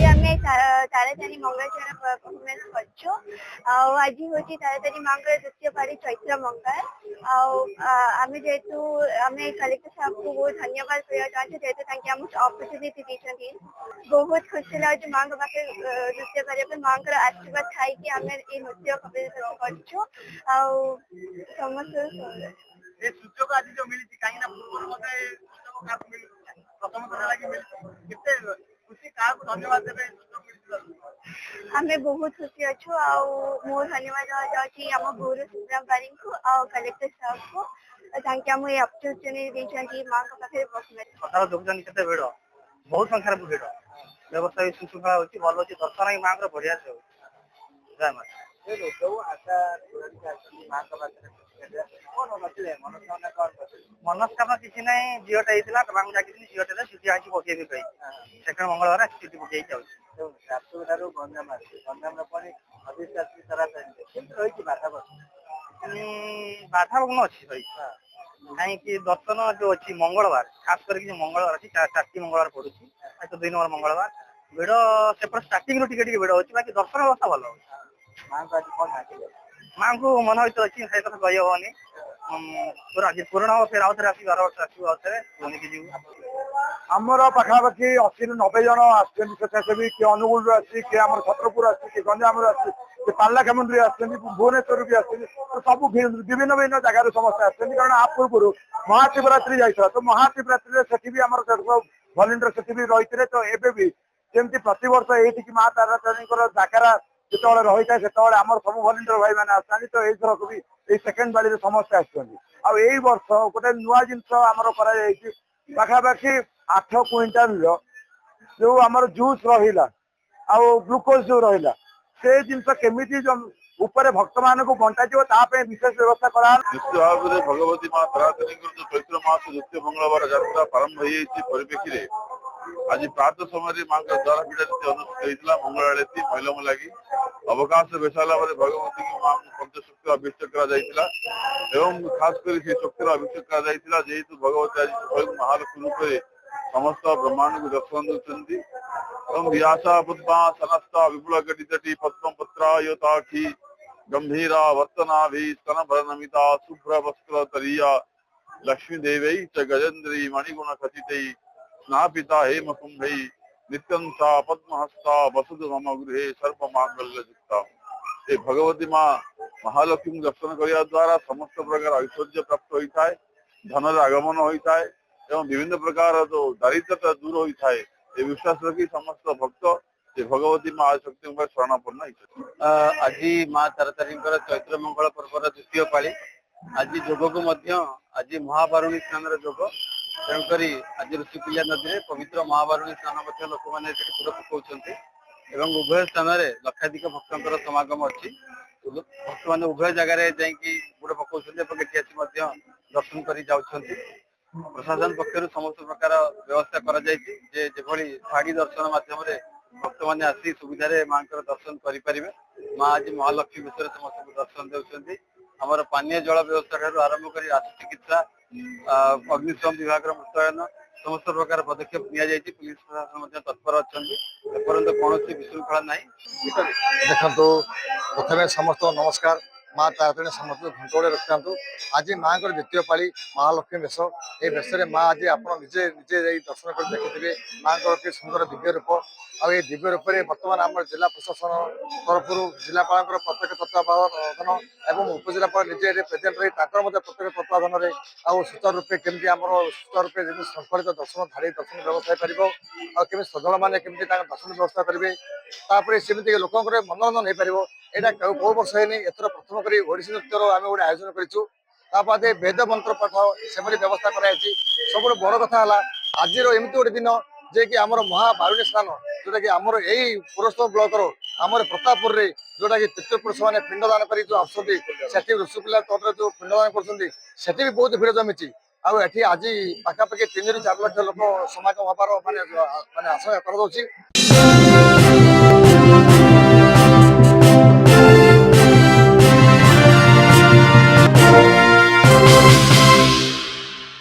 आमे तारातारिणी मंगलचरण परफॉर्मेंस करछु आज होची तारातारिणी मंगल द्वितीय पारी चैत्र मंगल आमे जेतु आमे कलेक्टर साहब को बहुत धन्यवाद करिया चाहते जेतु तांके हम अपॉर्चुनिटी दीछथि बहुत खुशी लागे मांग बाके नृत्य करे पे मांग आशीर्वाद थाई कि आमे ए नृत्य करछु समस्त ए सुजोग आज जो मिली काई ना पूर्व मते सुजोग का मिली प्रथम थर लागि मिली केते खुशी का को धन्यवाद देबे सुजोग मिली हमें बहुत खुशी अच्छु मो धन्यवाद जाची हम गुरु सुब्रम बारी को कलेक्टर साहब को ताकि हम ये अपॉर्चुनिटी देछथि मां का पाखे बसमे सतार जोगदान केते भेड़ बहुत संख्या रे भेड़ व्यवस्था सुसुखा होची भलो होची दर्शन ही मां का बढ़िया से जय मां ए लोग आशा मां का पाखे मनस्कामना किसी नहीं झीटा होता तमाम जाकि झीटे छुट्टी आई पकई भी सेकेंड मंगलवार छुट्टी पकई जाऊँ गंजाम गंजाम बाधा अच्छी भाई कहीं दर्शन जो अच्छी मंगलवार खास करके मंगलवार अच्छी 4 मंगलवार पड़ू तो 2 नंबर मंगलवार भिड़ से स्टार्टिंग टिके भिड़ अच्छी बाकी दर्शन व्यवस्था भल माँ को मन भर अच्छी से कथा कही हेनी पूर्ण हम फिर आउ थे 12 वर्ष आसू आमर पाखापाखि 80 ରୁ 90 जन आसेवी किए अनुगुल किए आम छत्रपुर आसी गंजाम पार्लाखेमुंडी आसुच्च भुवनेश्वर भी आसुच्च सब विभिन्न विभिन्न जगार समस्त आसुच्च कारण आ पूर्व महाशिवरात्रि जाइए तो महाशिवरात्रि से भी आम भलेंटियर से भी रही तो एवं भी जमी प्रतिवर्ष ये माँ तारातारिणी जाकरा जो रही है से आम सब भलेंटियर भाई मैंने आसती तो यही भी ये सेकेंड बाड़ी समस्ते आई वर्ष गोटे नुआ जिनस आमर पाखापाखि 8 क्विंटाल जो आमर जूस रहा ग्लूकोज जो रहा से जिनस केमी ऊपर भक्त मान को बंटा विशेष व्यवस्था करा निश्चित भाव में भगवती माँ तारातारिणी जो चैत्र मास द्वितीय मंगलवार यात्रा प्रारंभ हो परिप्रेक्षी आज प्रात समय माँ का द्वारा पीड़ा नीति अनुष्ठित होता मंगल आरती महिला लगी अवकाश बेसाला भगवती की माँ पंचशक्ति अभिषेक एवं खास कर शक्तिर अभिषेक जेहेतु भगवती आज स्वयं महालक्ष्मी रूप से समस्त ब्रह्मांड को दर्शन दूसरी व्यासा पद्मा सनस्ता विपुल गटितटी पद्म पत्रायताखी गंभीरा वर्तनाभि स्तन भरनमिता शुभ्र वस्त्र तरीया लक्ष्मी देवी च गजेन्द्री मणिगुण खचित स्नापिता हेम कुंभई नित्यं सा पद्महस्ता वसुध मम गृहे सर्व मांगल्य युक्ता ये भगवती माँ महालक्ष्मी दर्शन करने द्वारा समस्त प्रकार ऐश्वर्य प्राप्त होता है धनर आगमन होता है एवं विभिन्न प्रकार जो दारिद्रता दूर होता है ये विश्वास रखी समस्त भक्त ये भगवती माँ शक्ति शरणापन्न आज माँ तारातारिणी चैत्र मंगल पर्वर द्वितीय पाली आज जोग को आज महाबारुणी स्नान जोग तेणुक आज ऋषिकुल्या नदी में पवित्र महाबारुणी स्नान लोक मैंने बुड़ पकाउं उभय स्थान में लक्षाधिक भक्तर समागम अच्छी भक्त मैंने उभय जगार बुड़ पकाउं दर्शन कर प्रशासन पक्षर समस्त प्रकार व्यवस्था कर शाढ़ी दर्शन मध्यम भक्त मैंने आसी सुविधा माँ दर्शन करें माँ आज महालक्ष्मी विषय समस्त दर्शन दे आमर पानीय जल व्यवस्था ठार आरंभ कर आशु चिकित्सा अग्निशम विभाग मुतयन समस्त प्रकार पदक्षेप नि पुलिस प्रशासन तत्पर अच्छा कौन विशृंखला ना देखो प्रथम समस्त नमस्कार माँ तारातारिणी समस्त घंटोड़े रखता आज माँ को द्वितीय पाली महालक्ष्मी बेश ये बेश माँ आज आप निजे निजे दर्शन कर देखिए माँ को सुंदर दिव्य रूप आ दिव्य रूप में बर्तमान आम जिला प्रशासन तरफ जिलापाल प्रत्येक तत्वावधान और उपजिलापाल निजे प्रेजेंट रही प्रत्येक तत्वावधान में सुचारू रूपे केमी आम सुचारू रूपे संकलित दर्शन धाड़ी दर्शन व्यवस्था हो पार श्रद्धा मैंने केमी दर्शन व्यवस्था करेंगे तापर सेमती लोक मनोरंजन हो पार यहाँ कौ वर्ष है एथर प्रथम कर ओडिसी नृत्यर आम गोटे आयोजन कर वेद मंत्र पाठ से व्यवस्था कराई सब बड़ कथा है आज एमती गोटे दिन जे कि आमर महाबारुणी स्नान जोटा कि आमर यही पुरस्तर ब्लॉक आमर प्रतापपुर में जोटा कि पितृपुरुष मैंने पिंडदान कर आसती ऋषिकुल्या तट जो पिंडदान कर भी बहुत भीड़ जमी आज पाखापाखि 3 ରୁ 4 लाख लोक समागम हबार माने आशा कर